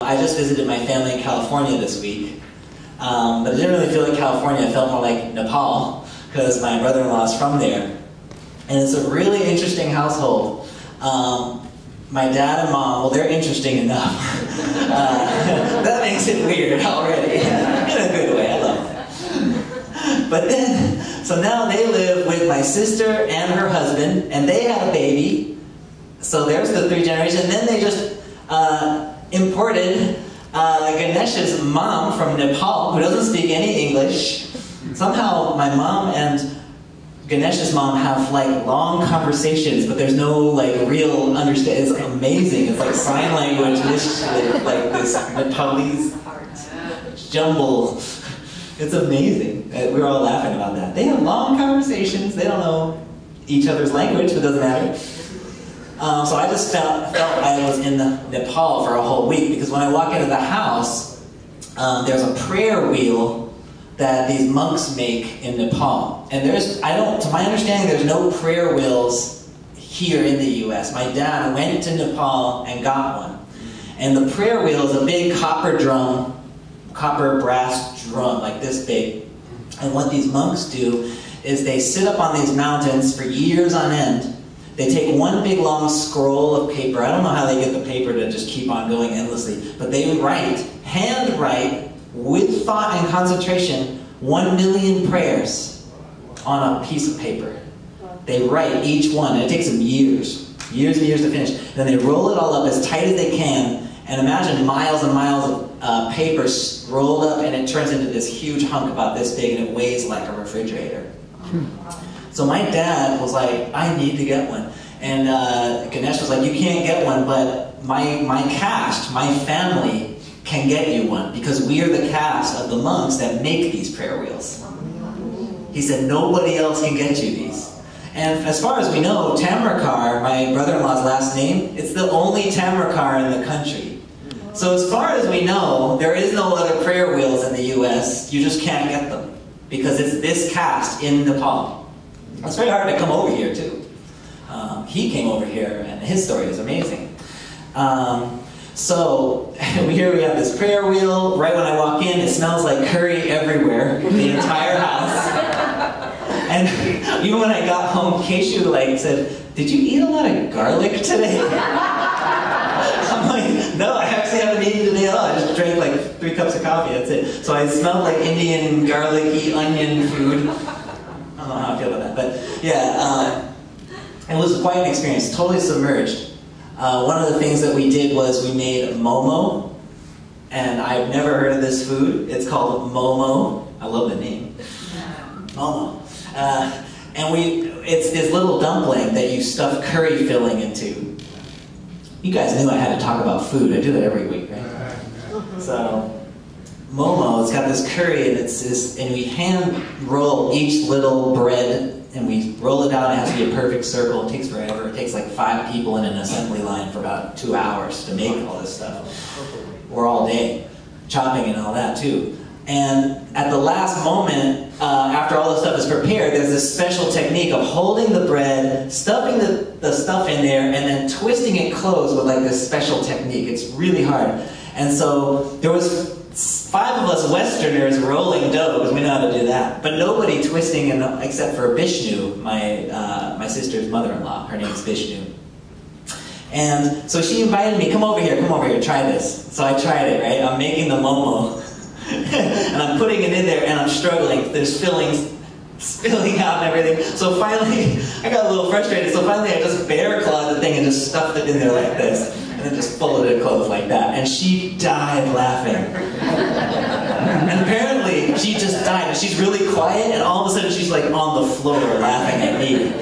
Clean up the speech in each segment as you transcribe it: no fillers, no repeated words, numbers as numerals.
I just visited my family in California this week, but it didn't really feel like California. It felt more like Nepal, because my brother-in-law is from there. And it's a really interesting household. My dad and mom, well, they're interesting enough. That makes it weird already, in a good way. I love that. But then, so now they live with my sister and her husband, and they had a baby. So there's the 3 generations. And then they just imported Ganesh's mom from Nepal, who doesn't speak any English. Somehow my mom and Ganesh's mom have like long conversations, but there's no like real understanding. It's amazing. It's like sign language with like this Nepalese jumble. It's amazing. We were all laughing about that. They have long conversations. They don't know each other's language, but it doesn't matter. So I just felt I was in Nepal for a whole week, because when I walk into the house, there's a prayer wheel that these monks make in Nepal. And to my understanding, there's no prayer wheels here in the US. My dad went to Nepal and got one. And the prayer wheel is a big copper brass drum, like this big. And what these monks do is they sit up on these mountains for years on end. They take one big long scroll of paper. I don't know how they get the paper to just keep on going endlessly, but they hand write, with thought and concentration, 1 million prayers on a piece of paper. They write each one, and it takes them years and years to finish. Then they roll it all up as tight as they can, and imagine miles and miles of paper rolled up, and it turns into this huge hunk about this big, and it weighs like a refrigerator. So my dad was like, I need to get one. And Ganesh was like, you can't get one, but my caste, my family can get you one, because we are the caste of the monks that make these prayer wheels. He said, nobody else can get you these. And as far as we know, Tamrakar, my brother-in-law's last name, it's the only Tamrakar in the country. So as far as we know, there is no other prayer wheels in the US. You just can't get them, because it's this caste in Nepal. It's very hard to come over here, too. He came over here, and his story is amazing. So here we have this prayer wheel. Right when I walk in, it smells like curry everywhere, the entire house. And even when I got home, Keshu said, "Did you eat a lot of garlic today?" I'm like, "No, I actually haven't eaten today at all. I just drank like 3 cups of coffee, that's it." So I smelled like Indian garlicky onion food. I don't know how I feel about that, but yeah, it was quite an experience, totally submerged. One of the things that we did was we made momo, and I've never heard of this food. It's called momo. I love the name. Momo. And it's this little dumpling that you stuff curry filling into. You guys knew I had to talk about food. I do that every week, right? So, momo, it's got this curry, and we hand roll each little bread, and we roll it out. It has to be a perfect circle. It takes forever. It takes like 5 people in an assembly line for about 2 hours to make all this stuff. Or all day, chopping and all that too. And at the last moment, after all the stuff is prepared, there's this special technique of holding the bread, stuffing the stuff in there, and then twisting it closed with like this special technique. It's really hard. And so there was 5 of us Westerners rolling dough, because we know how to do that. But nobody twisting, except for Bishnu, my sister's mother-in-law. Her name's Bishnu. And so she invited me, come over here, try this. So I tried it, right? I'm making the momo. And I'm putting it in there, and I'm struggling. There's fillings spilling out and everything. So finally, I got a little frustrated. So finally, I just bear clawed the thing and just stuffed it in there like this. And then just folded it closed like that. And she died laughing. And apparently, she just died. And she's really quiet, and all of a sudden, she's like on the floor laughing at me.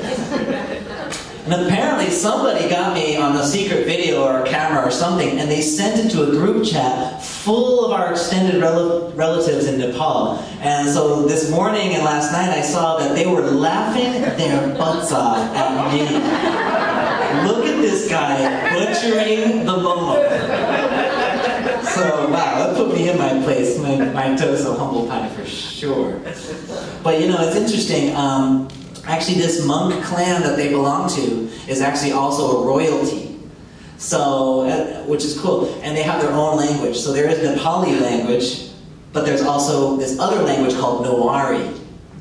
And apparently, somebody got me on a secret video or a camera or something, and they sent it to a group chat full of our extended relatives in Nepal. And so this morning and last night, I saw that they were laughing their butts off at me. Look at this guy butchering the momo. So, wow, that put me in my place. My toast of humble pie for sure. But you know, it's interesting. Actually, this monk clan that they belong to is actually also a royalty. So, which is cool. And they have their own language. So there is Nepali language, but there's also this other language called Newari,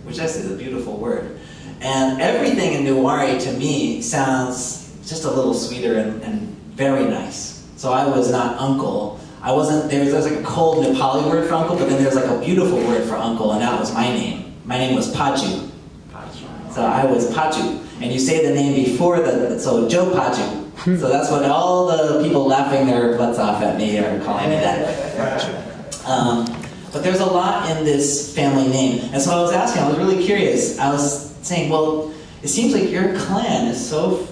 which actually is a beautiful word. And everything in Newari to me sounds just a little sweeter and very nice. So I was not uncle. I wasn't, there's like a cold Nepali word for uncle, but then there's like a beautiful word for uncle, and that was my name. My name was Paju. So I was Paju. And you say the name before so Joe Paju. So that's what all the people laughing their butts off at me are calling me that. But there's a lot in this family name. And so I was asking, I was really curious. I was saying, well, it seems like your clan is so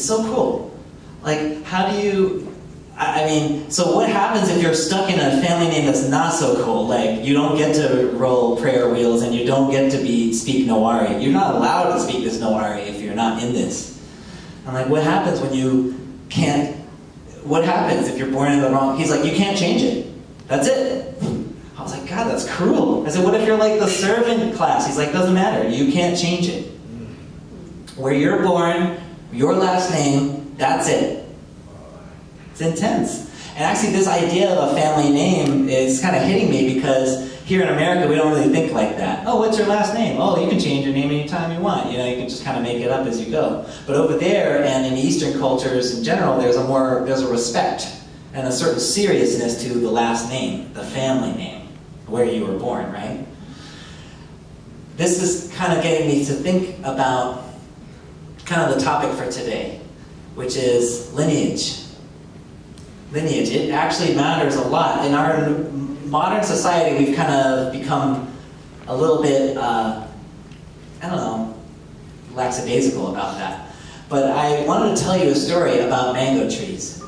cool. Like, how do you, I mean, so what happens if you're stuck in a family name that's not so cool? Like, you don't get to roll prayer wheels and you don't get to speak Newari. You're not allowed to speak this Newari if you're not in this. I'm like, what happens when you can't, what happens if you're born in the wrong, he's like, you can't change it. That's it. I was like, God, that's cruel. I said, what if you're like the servant class? He's like, doesn't matter, you can't change it. Where you're born, your last name, that's it. It's intense. And actually this idea of a family name is kind of hitting me because here in America we don't really think like that. Oh, what's your last name? Oh, you can change your name anytime you want. You know, you can just kind of make it up as you go. But over there and in Eastern cultures in general, there's a respect and a certain seriousness to the last name, the family name, where you were born, right? This is kind of getting me to think about kind of the topic for today, which is lineage. Lineage, it actually matters a lot. In our modern society, we've kind of become a little bit, I don't know, lackadaisical about that. But I wanted to tell you a story about mango trees.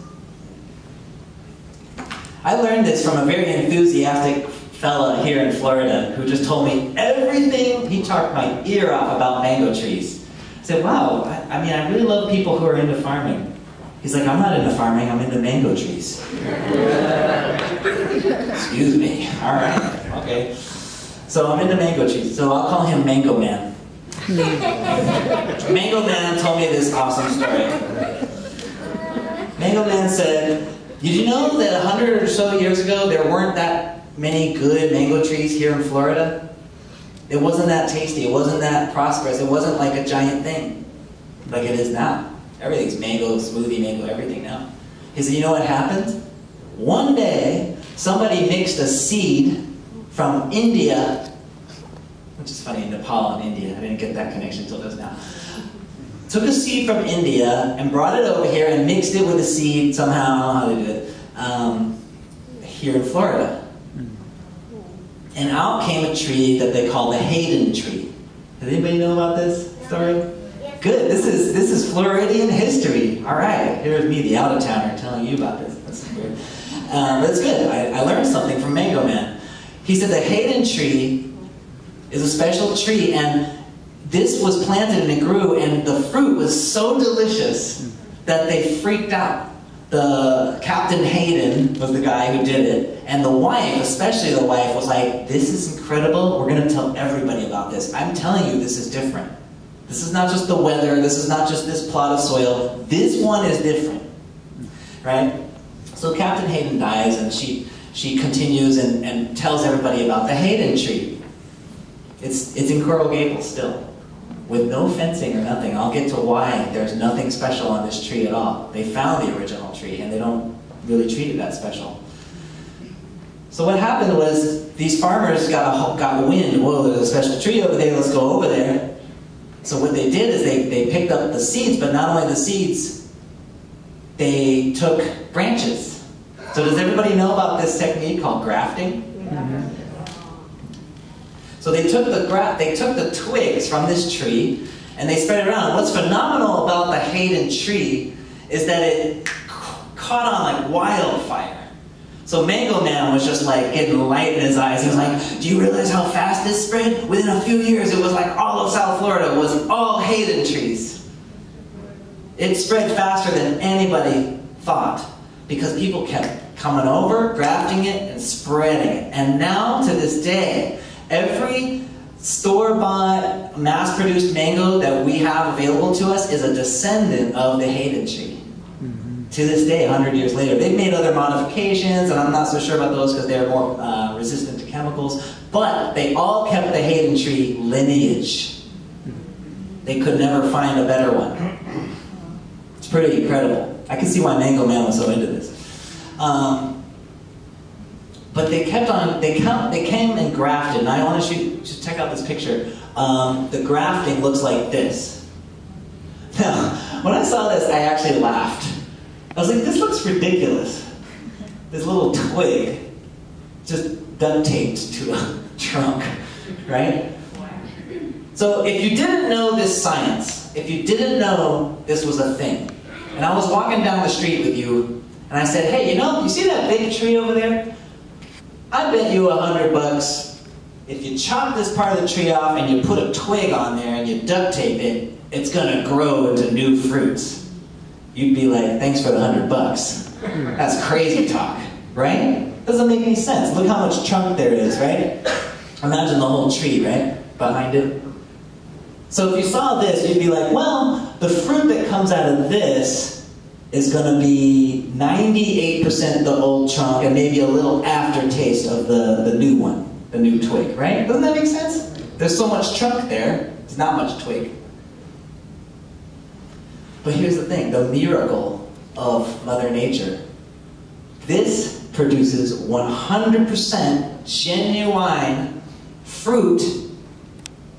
I learned this from a very enthusiastic fella here in Florida who just told me everything, he talked my ear off about mango trees. I said, wow, I mean, I really love people who are into farming. He's like, I'm not into farming, I'm into mango trees. Excuse me. All right, okay. So I'm into mango trees, so I'll call him Mango Man. Mango Man told me this awesome story. Mango Man said, did you know that 100 or so years ago there weren't that many good mango trees here in Florida? It wasn't that tasty, it wasn't that prosperous, it wasn't like a giant thing, like it is now. Everything's mango, smoothie, mango, everything now. He said, you know what happened? One day, somebody mixed a seed from India, which is funny, Nepal and India, I didn't get that connection until just now. Took a seed from India and brought it over here and mixed it with a seed somehow, I don't know how they did it, here in Florida. And out came a tree that they call the Haden Tree. Does anybody know about this story? Good, this is Floridian history. All right, here's me, the out-of-towner, telling you about this. That's weird. That's good, I learned something from Mango Man. He said the Haden Tree is a special tree, and this was planted and it grew, and the fruit was so delicious that they freaked out. The Captain Haden was the guy who did it, and the wife, especially the wife, was like, this is incredible, we're going to tell everybody about this. I'm telling you this is different. This is not just the weather, this is not just this plot of soil, this one is different, right? So Captain Haden dies, and she continues and tells everybody about the Haden Tree. It's in Coral Gables still, with no fencing or nothing. I'll get to why there's nothing special on this tree at all. They found the original tree, and they don't really treat it that special. So what happened was, these farmers got wind, whoa, there's a special tree over there, let's go over there. So what they did is they picked up the seeds, but not only the seeds, they took branches. So does everybody know about this technique called grafting? Mm-hmm. So they took the twigs from this tree and they spread it around. What's phenomenal about the Haden Tree is that it caught on like wildfire. So Mango Man was just like getting light in his eyes. He was like, do you realize how fast this spread? Within a few years, it was like all of South Florida was all Haden trees. It spread faster than anybody thought because people kept coming over, grafting it, and spreading it. And now, to this day, every store-bought, mass-produced mango that we have available to us is a descendant of the Haden tree. Mm-hmm. to this day, 100 years later. They've made other modifications, and I'm not so sure about those because they're more resistant to chemicals, but they all kept the Haden Tree lineage. They could never find a better one. It's pretty incredible. I can see why Mango Man was so into this. But they kept on, they came and grafted, and I want you to check out this picture. The grafting looks like this. Now, when I saw this, I actually laughed. I was like, this looks ridiculous. This little twig just duct taped to a trunk, right? So if you didn't know this science, if you didn't know this was a thing, and I was walking down the street with you, and I said, hey, you see that big tree over there? I bet you $100 if you chop this part of the tree off and you put a twig on there and you duct tape it, it's gonna grow into new fruits. You'd be like, thanks for the $100. That's crazy talk, right? Doesn't make any sense. Look how much trunk there is, right? Imagine the whole tree, right? Behind it. So if you saw this, you'd be like, well, the fruit that comes out of this is going to be 98% the old trunk and maybe a little aftertaste of the new one, the new twig, right? Doesn't that make sense? There's so much trunk there, there's not much twig. But here's the thing, the miracle of Mother Nature. This produces 100% genuine fruit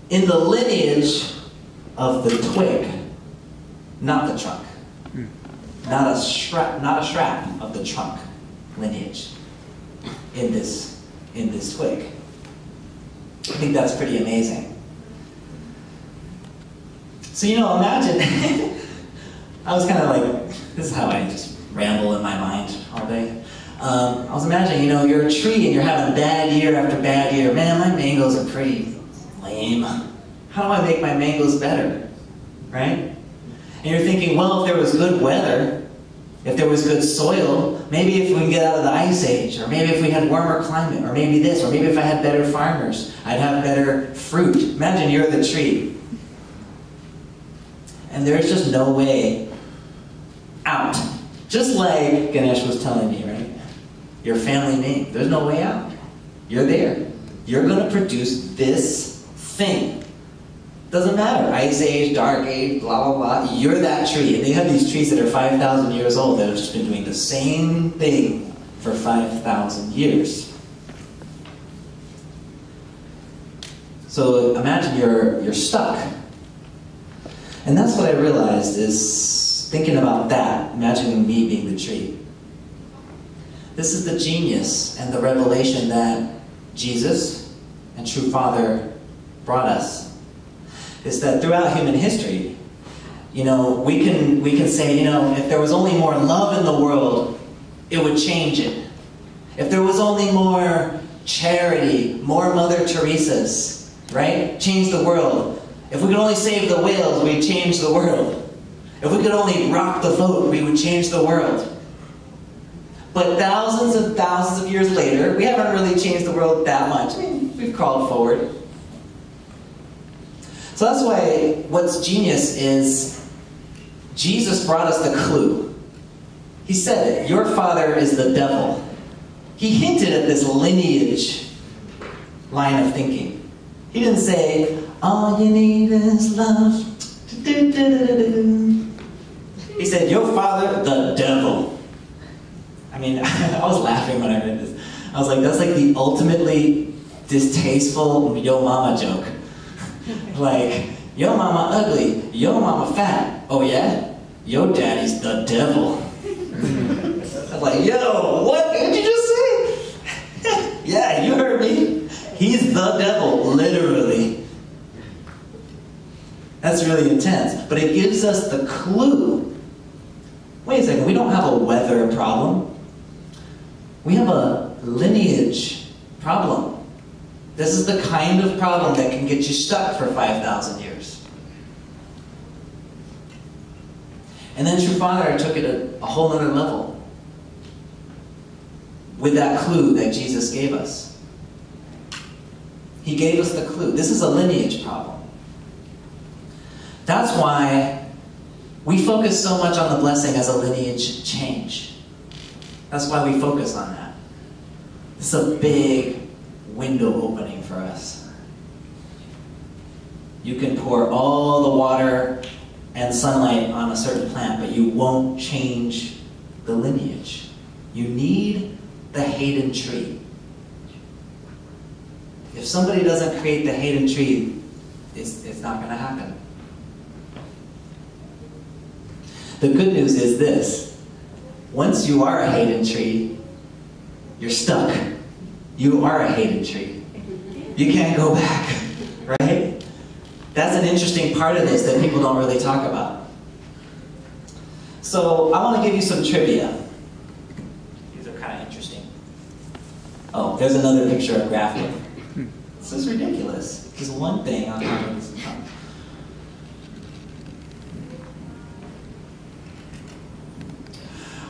in the lineage of the twig, not the trunk. Not a strap of the trunk lineage in this twig. I think that's pretty amazing. So imagine, I was kind of like, this is how I just ramble in my mind all day. I was imagining, you're a tree and you're having bad year after bad year. Man, my mangoes are pretty lame. How do I make my mangoes better, right? And you're thinking, well, if there was good weather, if there was good soil, maybe if we can get out of the ice age, or maybe if we had warmer climate, or maybe this, or maybe if I had better farmers, I'd have better fruit. Imagine you're the tree. And there's just no way out. Just like Ganesh was telling me, right? Your family name, there's no way out. You're there. You're going to produce this thing. Doesn't matter, ice age, dark age, blah, blah, blah. You're that tree. And they have these trees that are 5,000 years old that have just been doing the same thing for 5,000 years. So imagine you're stuck. And that's what I realized is thinking about that, imagining me being the tree. This is the genius and the revelation that Jesus and True Father brought us. Is that throughout human history, we can say, if there was only more love in the world, it would change it. If there was only more charity, more Mother Teresa's, right? Change the world. If we could only save the whales, we'd change the world. If we could only rock the boat, we would change the world. But thousands and thousands of years later, we haven't really changed the world that much. I mean, we've crawled forward. So that's why what's genius is Jesus brought us the clue. He said it, your father is the devil. He hinted at this lineage line of thinking. He didn't say, all you need is love. He said, your father, the devil. I mean, I was laughing when I read this. I was like, that's like the ultimately distasteful yo mama joke. Like, yo mama ugly, yo mama fat. Oh yeah? Yo daddy's the devil. I was like, yo, what did you just say? Yeah, you heard me. He's the devil, literally. That's really intense. But it gives us the clue. Wait a second, we don't have a weather problem. We have a lineage problem. This is the kind of problem that can get you stuck for 5,000 years. And then True Father took it a whole other level with that clue that Jesus gave us. He gave us the clue. This is a lineage problem. That's why We focus so much on the blessing as a lineage change. That's why we focus on that. It's a big window opening for us. You can pour all the water and sunlight on a certain plant, but you won't change the lineage. You need the Haden Tree. If somebody doesn't create the Haden Tree, it's not going to happen. The good news is this. Once you are a Haden Tree, you're stuck. You are a Haden Tree. You can't go back, right? That's an interesting part of this that people don't really talk about. So I want to give you some trivia. These are kind of interesting. Oh, there's another picture of grafting. This is ridiculous. Just one thing on top of this.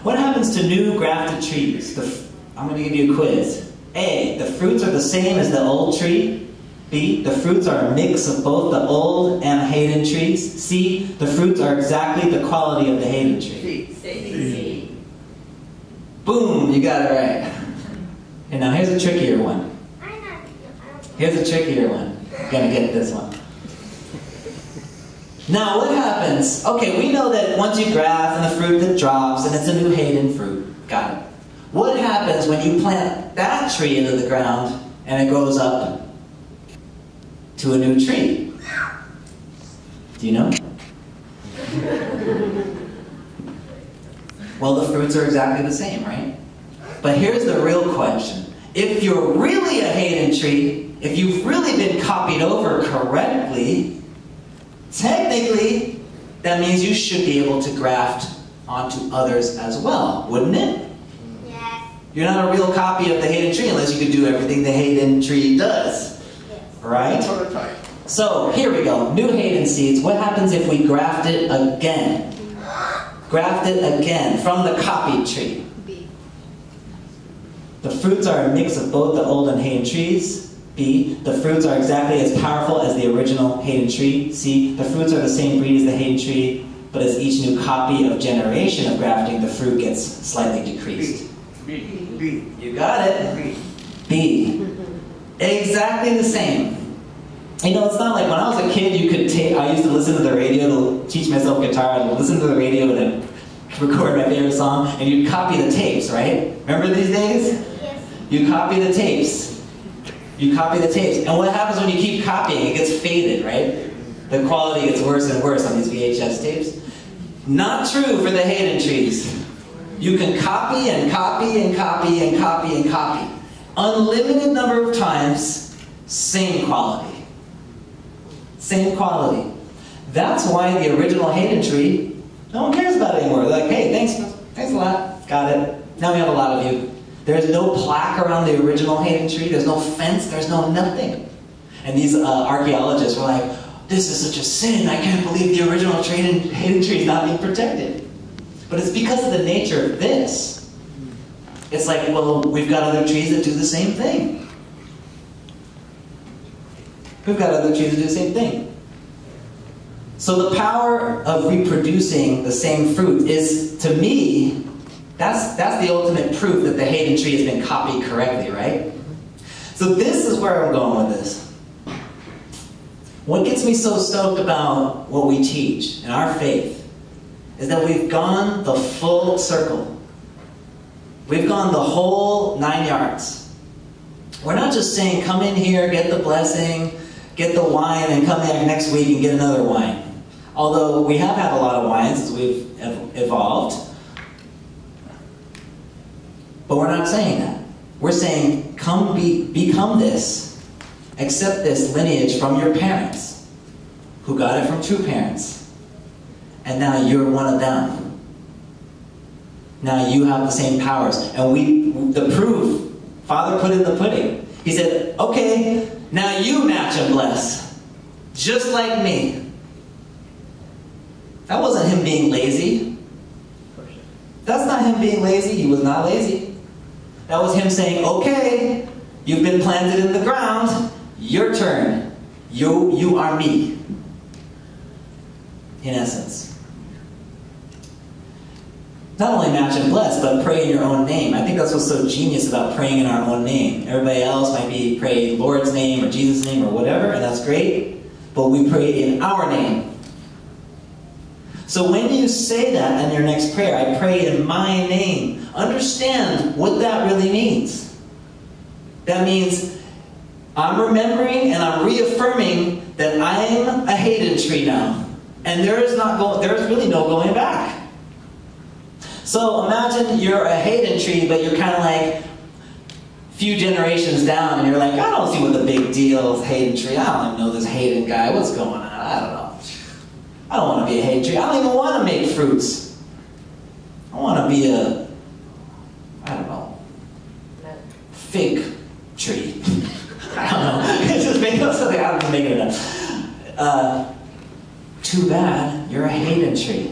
What happens to new grafted trees? I'm going to give you a quiz. A, the fruits are the same as the old tree. B, the fruits are a mix of both the old and Haden trees. C, the fruits are exactly the quality of the Haden tree. C. Boom, you got it right. And now here's a trickier one. Here's a trickier one. You're going to get this one. Now what happens? Okay, we know that once you graft and the fruit that drops and it's a new Haden fruit. Got it. What happens when you plant that tree into the ground and it goes up to a new tree? Do you know? Well, the fruits are exactly the same, right? But here's the real question. If you're really a Haden tree, if you've really been copied over correctly, technically, that means you should be able to graft onto others as well, wouldn't it? Yes. You're not a real copy of the Haden tree unless you can do everything the Haden tree does. Yes. Right? So, here we go. New Haden seeds. What happens if we graft it again? Graft it again from the copied tree. B. The fruits are a mix of both the old and Haden trees. B, the fruits are exactly as powerful as the original Haden tree. C, the fruits are the same breed as the Haden tree, but as each new copy of generation of grafting, the fruit gets slightly decreased. B. You got it. B. Exactly the same. You know, it's not like when I was a kid, you could take, I used to listen to the radio to teach myself guitar. I would listen to the radio and then record my favorite song, and you'd copy the tapes, right? Remember these days? Yes. You copy the tapes. You copy the tapes. And what happens when you keep copying? It gets faded, right? The quality gets worse and worse on these VHS tapes. Not true for the Haden trees. You can copy and copy and copy and copy and copy. Unlimited number of times, same quality. Same quality. That's why the original Haden tree, no one cares about it anymore. They're like, hey, thanks a lot, got it. Now we have a lot of you. There's no plaque around the original Haden tree. There's no fence. There's no nothing. And these archaeologists were like, this is such a sin. I can't believe the original Haden tree is not being protected. But it's because of the nature of this. It's like, well, we've got other trees that do the same thing. We've got other trees that do the same thing. So the power of reproducing the same fruit is, to me, that's the ultimate proof that the Haden tree has been copied correctly, right? So this is where I'm going with this. What gets me so stoked about what we teach in our faith is that we've gone the full circle. We've gone the whole 9 yards. We're not just saying, come in here, get the blessing, get the wine, and come back next week and get another wine. Although we have had a lot of wines as we've evolved. But we're not saying that. We're saying, come become this. Accept this lineage from your parents, who got it from true parents. And now you're one of them. Now you have the same powers. And the proof, Father put in the pudding. He said, okay, now you match and bless. Just like me. That wasn't him being lazy. That's not him being lazy. He was not lazy. That was him saying, okay, you've been planted in the ground. Your turn. You are me. In essence. not only match and bless, but pray in your own name. I think that's what's so genius about praying in our own name. Everybody else might be pray Lord's name or Jesus' name or whatever, and that's great. But we pray in our name. So when you say that in your next prayer, I pray in my name, understand what that really means. That means I'm remembering and I'm reaffirming that I'm a Haden Tree now. And there's really no going back. So imagine you're a Haden Tree, but you're kind of like a few generations down, and you're like, I don't see what the big deal is, Haden Tree. I don't even know this Haden guy. What's going on? I don't know. I don't want to be a Haden Tree. I don't even want to make fruits. I want to be a, I don't know, fig tree. I don't know. It's just making up something. I'm just making it up. Too bad you're a Haden Tree.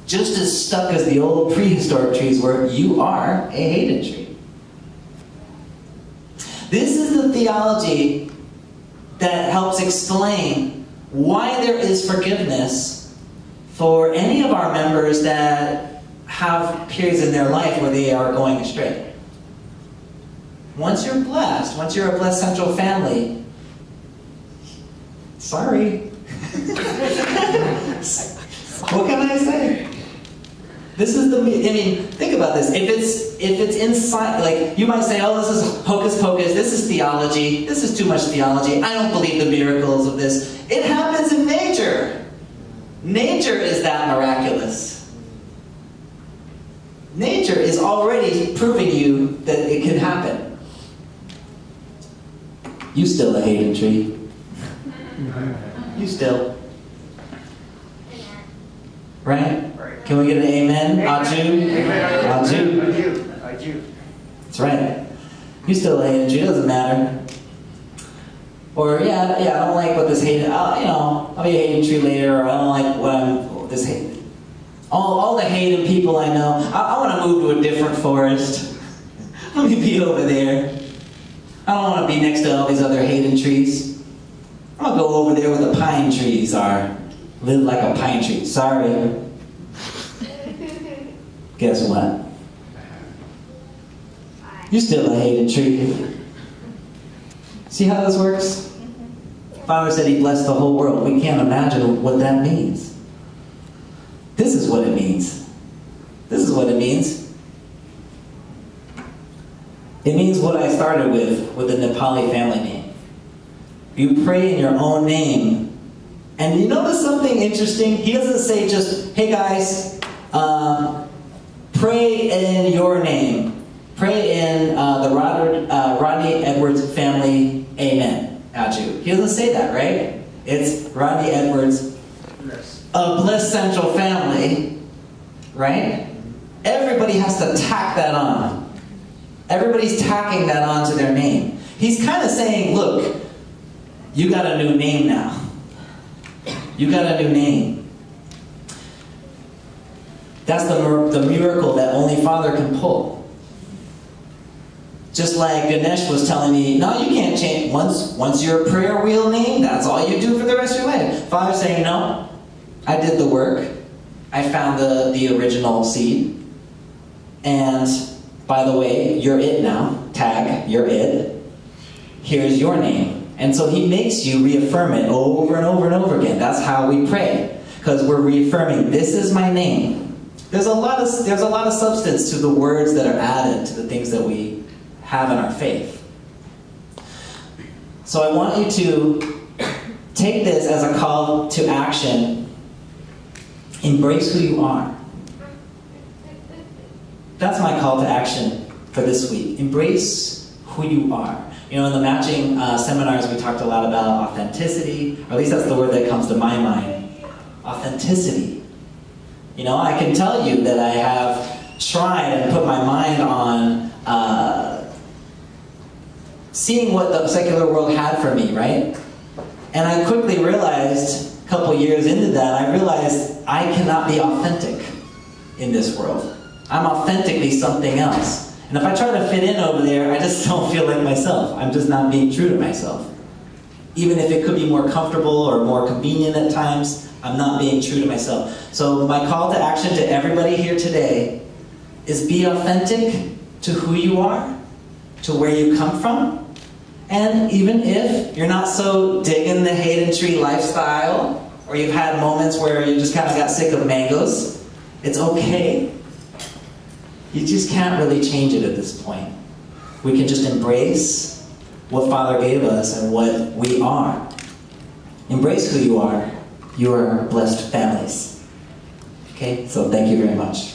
Just as stuck as the old prehistoric trees were, you are a Haden Tree. This is the theology that helps explain why there is forgiveness for any of our members that have periods in their life where they are going astray. Once you're blessed, once you're a blessed central family, sorry. What can I say? This is think about this. If it's inside, like, you might say, oh, this is hocus pocus, this is theology, this is too much theology, I don't believe the miracles of this. It happens in nature. Nature is that miraculous. Nature is already proving you that it can happen. You still a Haden Tree. You still. Right? Can we get an amen? Aju? Aju. That's right. You still a Haden Tree. It doesn't matter. Or, yeah, I don't like what this Haden, I'll be a Haden Tree later, or I don't like what this Haden. All the Haden people I know, I want to move to a different forest. Let me be over there. I don't want to be next to all these other Haden trees. I'm going to go over there where the pine trees are. Live like a pine tree. Sorry. Guess what? You're still a Haden Tree. See how this works? Father said he blessed the whole world. We can't imagine what that means. This is what it means. This is what it means. It means what I started with the Nepali family name. You pray in your own name. And you notice something interesting? He doesn't say just, hey guys, pray in your name. Pray in the Rodney Edwards family, amen, Aju. He doesn't say that, right? It's Rodney Edwards, a blessed central family, right? Everybody has to tack that on. Everybody's tacking that onto their name. He's kind of saying, look, you got a new name now. You got a new name. That's the miracle that only Father can pull. Just like Ganesh was telling me, no, you can't change. Once you're a prayer wheel name, that's all you do for the rest of your life. Father's saying, no, I did the work. I found the original seed. And by the way, you're it now. Tag, you're it. Here's your name. And so he makes you reaffirm it over and over and over again. That's how we pray. Because we're reaffirming, this is my name. There's a lot of substance to the words that are added to the things that we have in our faith. So I want you to take this as a call to action. Embrace who you are. That's my call to action for this week. Embrace who you are. You know, in the matching seminars, we talked a lot about authenticity, or at least that's the word that comes to my mind. Authenticity. You know, I can tell you that I have tried and put my mind on seeing what the secular world had for me, right? And I quickly realized, a couple years into that, I realized I cannot be authentic in this world. I'm authentically something else. And if I try to fit in over there, I just don't feel like myself. I'm just not being true to myself. even if it could be more comfortable or more convenient at times, I'm not being true to myself. So my call to action to everybody here today is be authentic to who you are, to where you come from. And even if you're not so digging the Haden Tree lifestyle, or you've had moments where you just kind of got sick of mangoes, it's okay. You just can't really change it at this point. We can just embrace what Father gave us and what we are. Embrace who you are. You are blessed families. Okay, so thank you very much.